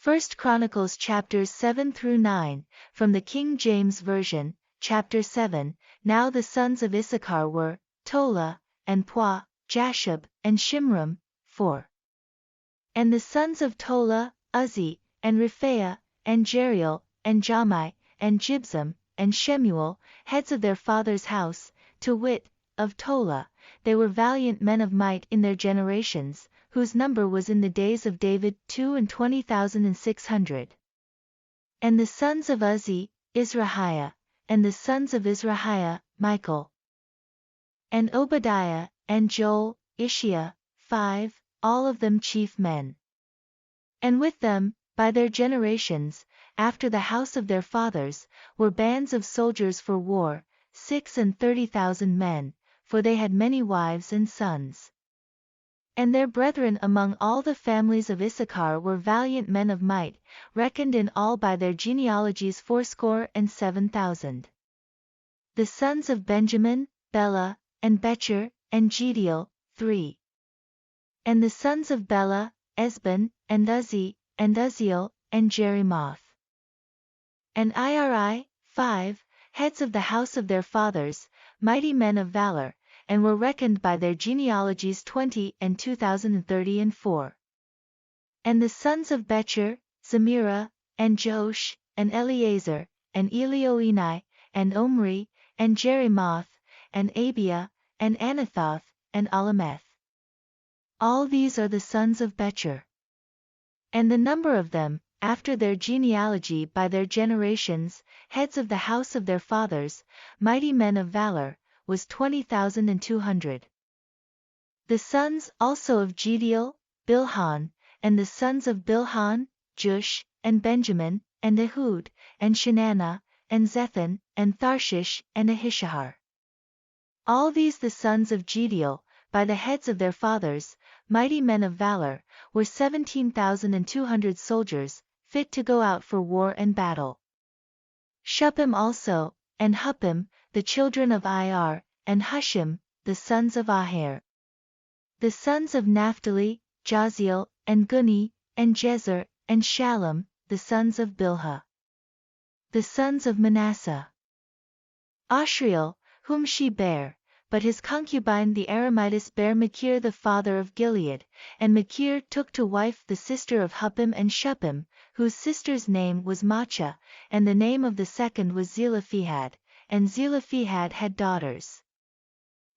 1 Chronicles chapters 7 through 9, from the King James Version, chapter 7. Now the sons of Issachar were, Tola, and Puah, Jashub, and Shimram, 4. And the sons of Tola, Uzzi, and Rephaiah, and Jeriel, and Jahmai, and Jibzam, and Shemuel, heads of their father's house, to wit, of Tola. They were valiant men of might in their generations, whose number was in the days of David 22,600. And the sons of Uzzi, Izrahiah, and the sons of Izrahiah, Michael, and Obadiah, and Joel, Ishiah, 5, all of them chief men. And with them, by their generations, after the house of their fathers, were bands of soldiers for war, 36,000 men, for they had many wives and sons. And their brethren among all the families of Issachar were valiant men of might, reckoned in all by their genealogies 7,000. The sons of Benjamin, Bela, and Becher, and Jediel, 3. And the sons of Bela, Esban, and Uzzi, and Uzziel, and Jerimoth. And Iri, 5, heads of the house of their fathers, mighty men of valor, and were reckoned by their genealogies 20,234. And the sons of Becher, Zemirah, and Josh, and Eleazar, and Elioenai, and Omri, and Jerimoth, and Abiah, and Anathoth, and Alameth. All these are the sons of Becher. And the number of them, after their genealogy by their generations, heads of the house of their fathers, mighty men of valor, was 20,200. The sons also of Jediel, Bilhan, and the sons of Bilhan, Jush, and Benjamin, and Ehud, and Shenanah, and Zethan, and Tharshish, and Ahishahar. All these the sons of Jediel, by the heads of their fathers, mighty men of valor, were 17,200 soldiers, fit to go out for war and battle. Shuppim also, and Huppim, the children of Ir, and Hushim, the sons of Aher. The sons of Naphtali, Jaziel, and Guni, and Jezer, and Shallum, the sons of Bilhah. The sons of Manasseh. Ashriel, whom she bare, but his concubine the Aramitess bare Machir the father of Gilead, and Machir took to wife the sister of Huppim and Shuppim, whose sister's name was Maachah, and the name of the second was Zelophehad, and Zelophehad had daughters.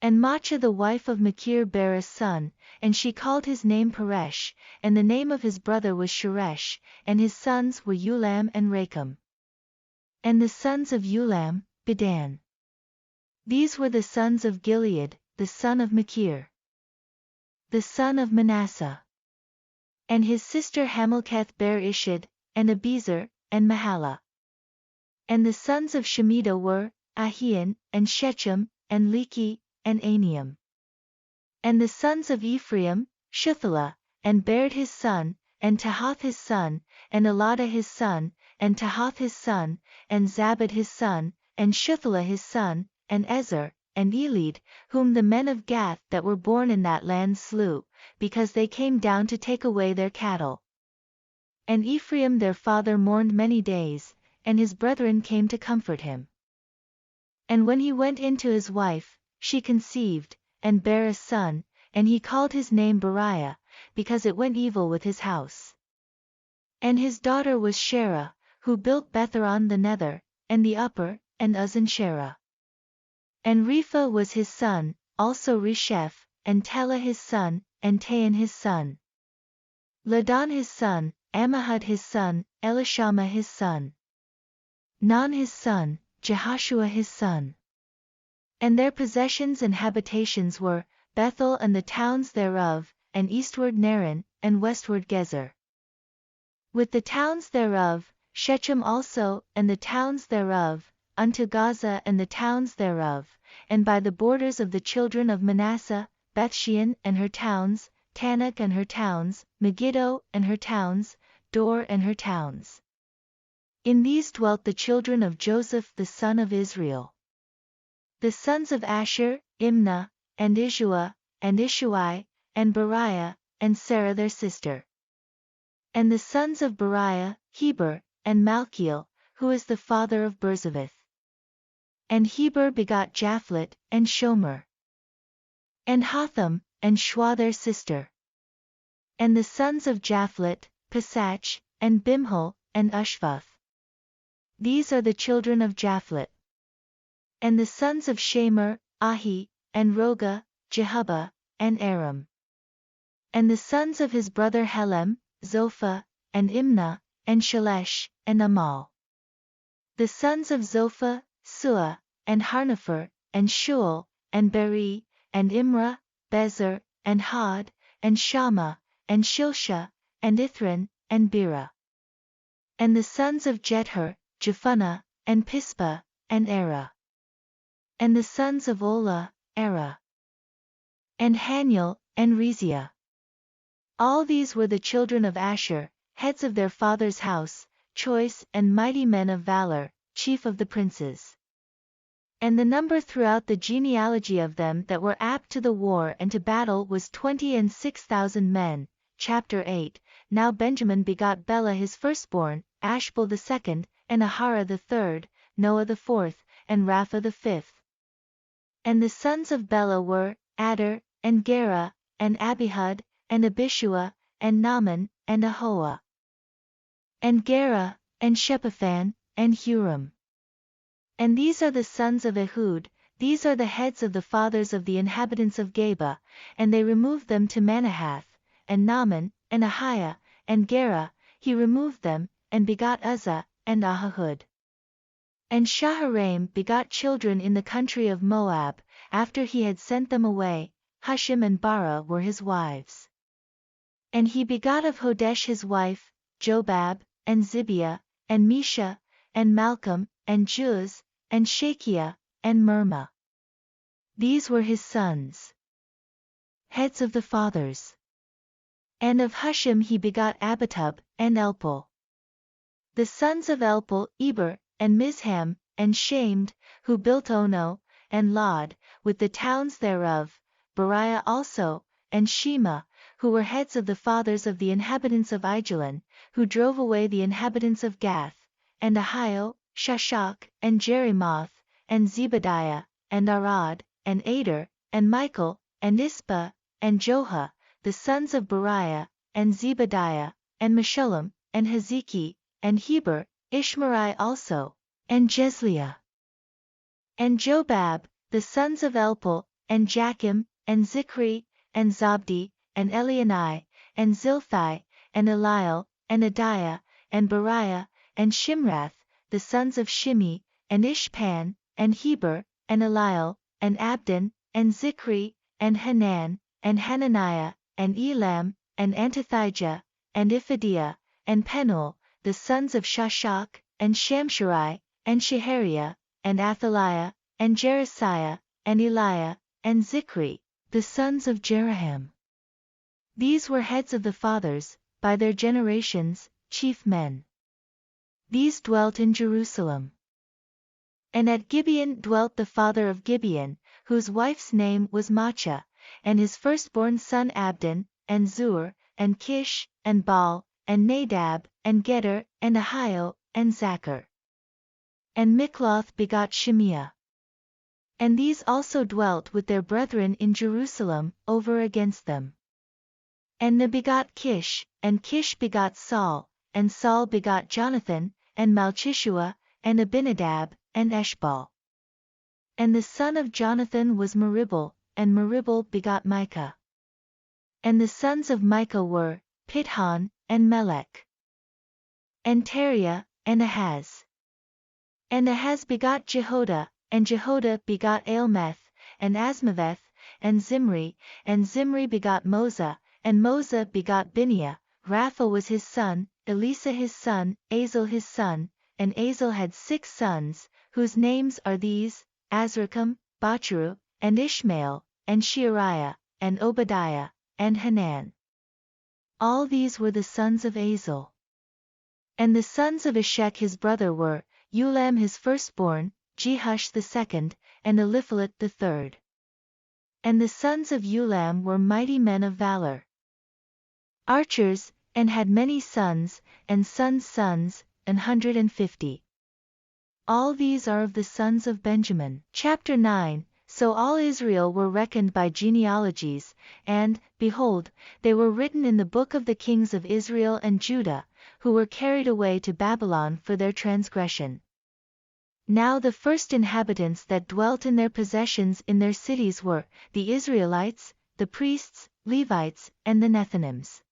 And Maachah the wife of Machir bare a son, and she called his name Peresh, and the name of his brother was Sheresh, and his sons were Ulam and Rakem. And the sons of Ulam, Bedan. These were the sons of Gilead, the son of Machir, the son of Manasseh. And his sister Hamilketh bare Ishid, and Abizer, and Mahalah. And the sons of Shemida were, Ahian, and Shechem, and Lechi, and Aniam. And the sons of Ephraim, Shuthelah, and Bared his son, and Tahath his son, and Eladah his son, and Tahath his son, and Zabad his son, and Shuthelah his son, and Ezer, and Elid, whom the men of Gath that were born in that land slew, because they came down to take away their cattle. And Ephraim their father mourned many days, and his brethren came to comfort him. And when he went in to his wife, she conceived, and bare a son, and he called his name Beriah, because it went evil with his house. And his daughter was Sherah, who built Betheron the nether, and the upper, and Uzan Sherah. And Repha was his son, also Resheph, and Telah his son, and Taan his son. Ladan his son, Ammihud his son, Elishama his son. Non his son, Jehoshua his son. And their possessions and habitations were, Bethel and the towns thereof, and eastward Naran, and westward Gezer. With the towns thereof, Shechem also, and the towns thereof, unto Gaza and the towns thereof, and by the borders of the children of Manasseh, Bethshean and her towns, Tanakh and her towns, Megiddo and her towns, Dor and her towns. In these dwelt the children of Joseph the son of Israel. The sons of Asher, Imnah, and Ishua, and Ishuai, and Beriah, and Sarah their sister. And the sons of Beriah, Heber, and Malchiel, who is the father of Berzavith. And Heber begot Japhlet, and Shomer, and Hotham, and Shua their sister. And the sons of Japhlet, Pisach, and Bimhal, and Ushvath. These are the children of Japhlet. And the sons of Shamer, Ahi, and Roga, Jehubbah, and Aram. And the sons of his brother Helem, Zophah, and Imnah, and Shalesh, and Amal. The sons of Zophah, Suah, and Harnepher, and Shual, and Beri, and Imrah, Bezer, and Had, and Shammah, and Shilsha, and Ithran, and Bera. And the sons of Jether, Jephunneh, and Pispa, and Era. And the sons of Olah, Era, and Haniel, and Reziah. All these were the children of Asher, heads of their father's house, choice and mighty men of valor, chief of the princes. And the number throughout the genealogy of them that were apt to the war and to battle was 26,000 men. Chapter 8. Now Benjamin begot Bela his firstborn, Ashbel the second, and Ahara the third, Noah the fourth, and Rapha the fifth. And the sons of Bela were, Adar, and Gera, and Abihud, and Abishua, and Naaman, and Ahoah. And Gera, and Shephathan, and Huram. And these are the sons of Ehud, these are the heads of the fathers of the inhabitants of Geba, and they removed them to Manahath, and Naaman, and Ahiah, and Gera, he removed them, and begot Uzzah, and Ahihud. And Shaharaim begot children in the country of Moab, after he had sent them away, Hushim and Bara were his wives. And he begot of Hodesh his wife, Jobab, and Zibiah, and Mesha, and Malcolm, and Juz, and Shekiah, and Mirma. These were his sons, heads of the fathers. And of Hushim he begot Abitub, and Elpal. The sons of Elpal, Eber, and Mizham, and Shamed, who built Ono, and Lod, with the towns thereof, Beriah also, and Shema, who were heads of the fathers of the inhabitants of Aijalon, who drove away the inhabitants of Gath, and Ahio, Shashak, and Jerimoth, and Zebadiah, and Arad, and Ader, and Michael, and Ispa, and Joha, the sons of Beriah, and Zebadiah, and Meshullam, and Hezeki, and Heber, Ishmerai also, and Jesliah. And Jobab, the sons of Elpal, and Jachim, and Zichri, and Zabdi, and Elionai, and Zilthai, and Eliel, and Adiah, and Beriah, and Shimrath, the sons of Shimi, and Ishpan, and Heber, and Eliel, and Abdon, and Zichri, and Hanan, and Hananiah, and Elam, and Antithijah, and Iphidiah, and Penuel, the sons of Shashak, and Shamsherai, and Shehariah, and Athaliah, and Jerasiah, and Eliah, and Zichri, the sons of Jeraham. These were heads of the fathers, by their generations, chief men. These dwelt in Jerusalem. And at Gibeon dwelt the father of Gibeon, whose wife's name was Maachah, and his firstborn son Abdon, and Zur, and Kish, and Baal, and Nadab, and Gedor, and Ahio, and Zachar. And Mikloth begot Shemiah. And these also dwelt with their brethren in Jerusalem, over against them. And Ne begot Kish, and Kish begot Saul, and Saul begot Jonathan, and Malchishua, and Abinadab, and Eshbal. And the son of Jonathan was Meribel, and Meribel begot Micah. And the sons of Micah were, Pithon, and Melech, and Teriah, and Ahaz. And Ahaz begot Jehoda, and Jehoda begot Aelmeth, and Asmaveth, and Zimri begot Moza, and Moza begot Bineah. Rapha was his son, Elisa his son, Azel his son, and Azel had 6 sons, whose names are these, Azrikam, Bachiru, and Ishmael, and Sheariah, and Obadiah, and Hanan. All these were the sons of Azel. And the sons of Eshek his brother were, Ulam his firstborn, Jehush the second, and Eliphalet the third. And the sons of Ulam were mighty men of valor, archers, and had many sons, and sons' sons, 150. All these are of the sons of Benjamin. Chapter 9. So all Israel were reckoned by genealogies, and, behold, they were written in the book of the kings of Israel and Judah, who were carried away to Babylon for their transgression. Now the first inhabitants that dwelt in their possessions in their cities were, the Israelites, the priests, Levites, and the Nethinims.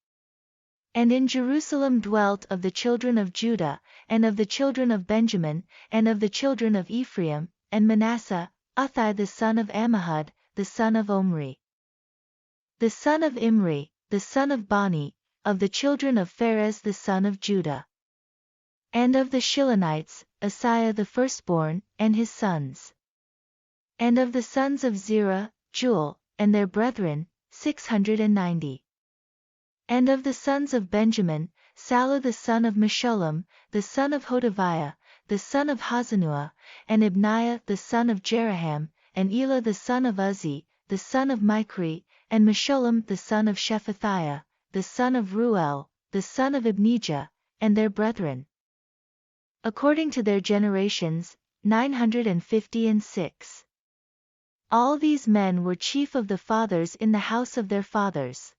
And in Jerusalem dwelt of the children of Judah, and of the children of Benjamin, and of the children of Ephraim, and Manasseh, Uthai the son of Ammihud, the son of Omri. The son of Imri, the son of Bani, of the children of Pharez the son of Judah. And of the Shilonites, Asaiah the firstborn, and his sons. And of the sons of Zerah, Joel, and their brethren, 690. And of the sons of Benjamin, Salah the son of Meshullam, the son of Hodaviah, the son of Hazanuah, and Ibniah the son of Jeraham, and Elah the son of Uzzi, the son of Michri, and Meshullam the son of Shephatiah, the son of Ruel, the son of Ibnijah, and their brethren. According to their generations, 956. All these men were chief of the fathers in the house of their fathers.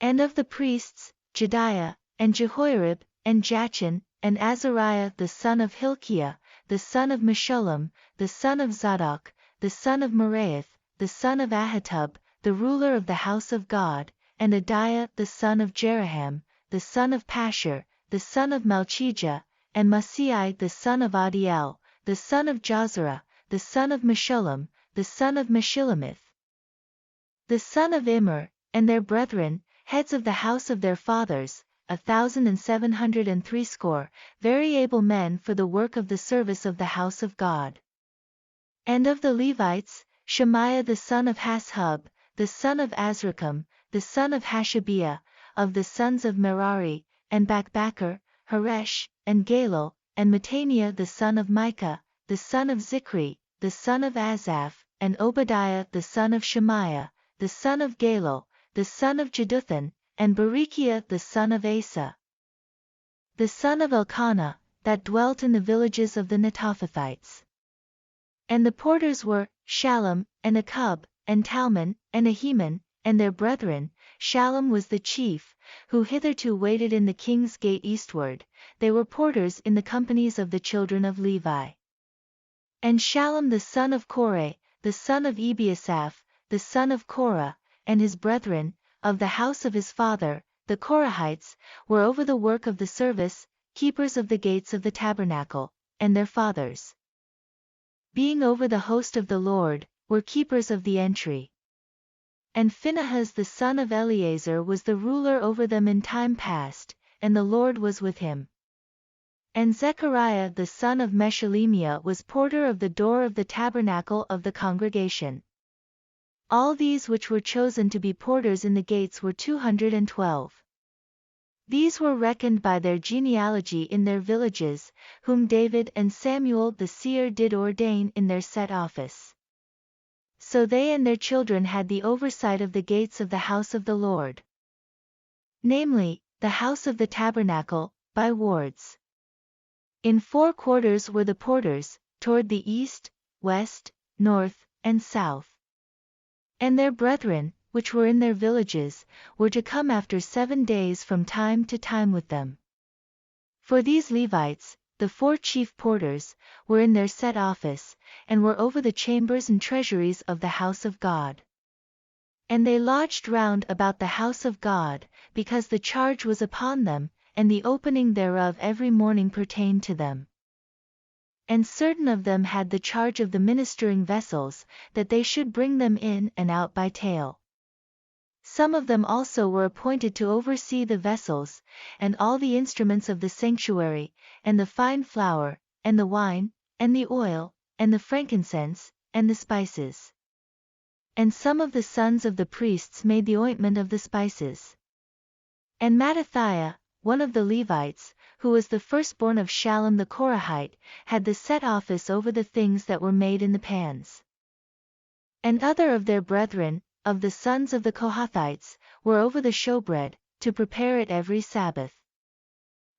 And of the priests, Jediah, and Jehoiarib, and Jachin, and Azariah the son of Hilkiah, the son of Meshullam, the son of Zadok, the son of Meraioth, the son of Ahitub, the ruler of the house of God, and Adiah the son of Jeraham, the son of Pashur, the son of Malchijah, and Maasei the son of Adiel, the son of Jozerah, the son of Meshullam, the son of Meshillemith, the son of Immer, and their brethren, heads of the house of their fathers, 1,760, very able men for the work of the service of the house of God. And of the Levites, Shemaiah the son of Hashub, the son of Azrikam, the son of Hashabiah, of the sons of Merari, and Bakbakkar, Haresh, and Galal, and Mattaniah the son of Micah, the son of Zichri, the son of Asaph, and Obadiah the son of Shemaiah, the son of Galal, the son of Jeduthun, and Berechiah the son of Asa, the son of Elkanah, that dwelt in the villages of the Netophathites. And the porters were, Shallum, and Akub, and Talmon, and Ahiman, and their brethren. Shallum was the chief, who hitherto waited in the king's gate eastward. They were porters in the companies of the children of Levi. And Shallum the son of Korah, the son of Ebiasaph, the son of Korah, and his brethren, of the house of his father, the Korahites, were over the work of the service, keepers of the gates of the tabernacle, and their fathers, being over the host of the Lord, were keepers of the entry. And Phinehas the son of Eleazar was the ruler over them in time past, and the Lord was with him. And Zechariah the son of Meshelemiah was porter of the door of the tabernacle of the congregation. All these which were chosen to be porters in the gates were 212. These were reckoned by their genealogy in their villages, whom David and Samuel the seer did ordain in their set office. So they and their children had the oversight of the gates of the house of the Lord, namely, the house of the tabernacle, by wards. In 4 quarters were the porters, toward the east, west, north, and south. And their brethren, which were in their villages, were to come after 7 days from time to time with them. For these Levites, the 4 chief porters, were in their set office, and were over the chambers and treasuries of the house of God. And they lodged round about the house of God, because the charge was upon them, and the opening thereof every morning pertained to them. And certain of them had the charge of the ministering vessels, that they should bring them in and out by tale. Some of them also were appointed to oversee the vessels, and all the instruments of the sanctuary, and the fine flour, and the wine, and the oil, and the frankincense, and the spices. And some of the sons of the priests made the ointment of the spices. And Mattithiah, one of the Levites, who was the firstborn of Shallum the Korahite, had the set office over the things that were made in the pans. And other of their brethren, of the sons of the Kohathites, were over the showbread, to prepare it every Sabbath.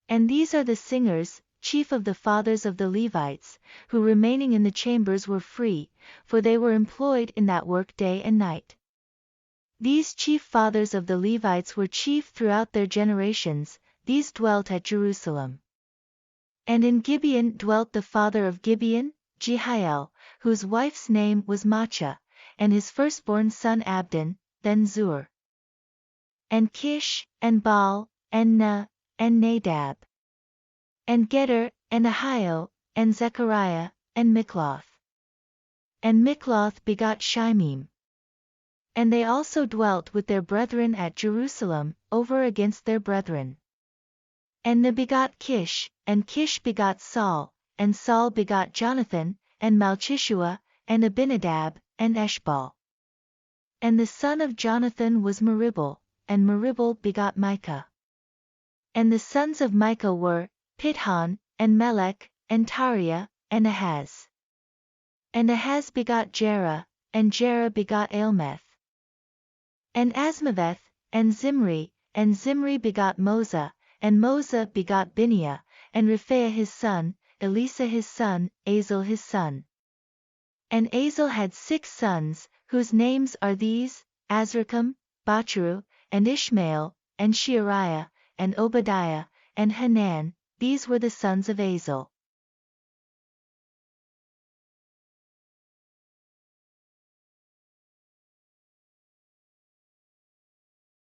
And these are the singers, chief of the fathers of the Levites, who remaining in the chambers were free, for they were employed in that work day and night. These chief fathers of the Levites were chief throughout their generations, these dwelt at Jerusalem. And in Gibeon dwelt the father of Gibeon, Jehiel, whose wife's name was Maachah, and his firstborn son Abdon, then Zur. And Kish, and Baal, and Na, and Nadab. And Gedor, and Ahio, and Zechariah, and Mikloth. And Mikloth begot Shimim. And they also dwelt with their brethren at Jerusalem, over against their brethren. And Na begot Kish, and Kish begot Saul, and Saul begot Jonathan, and Malchishua, and Abinadab, and Eshbal. And the son of Jonathan was Meribel, and Meribel begot Micah. And the sons of Micah were, Pithon, and Melech, and Tariah, and Ahaz. And Ahaz begot Jerah, and Jerah begot Alemeth. And Asmaveth, and Zimri begot Moza, and Moza begot Bineah, and Rephaiah his son, Elisa his son, Azel his son. And Azel had 6 sons, whose names are these, Azrikam, Bachiru, and Ishmael, and Sheariah, and Obadiah, and Hanan, these were the sons of Azel.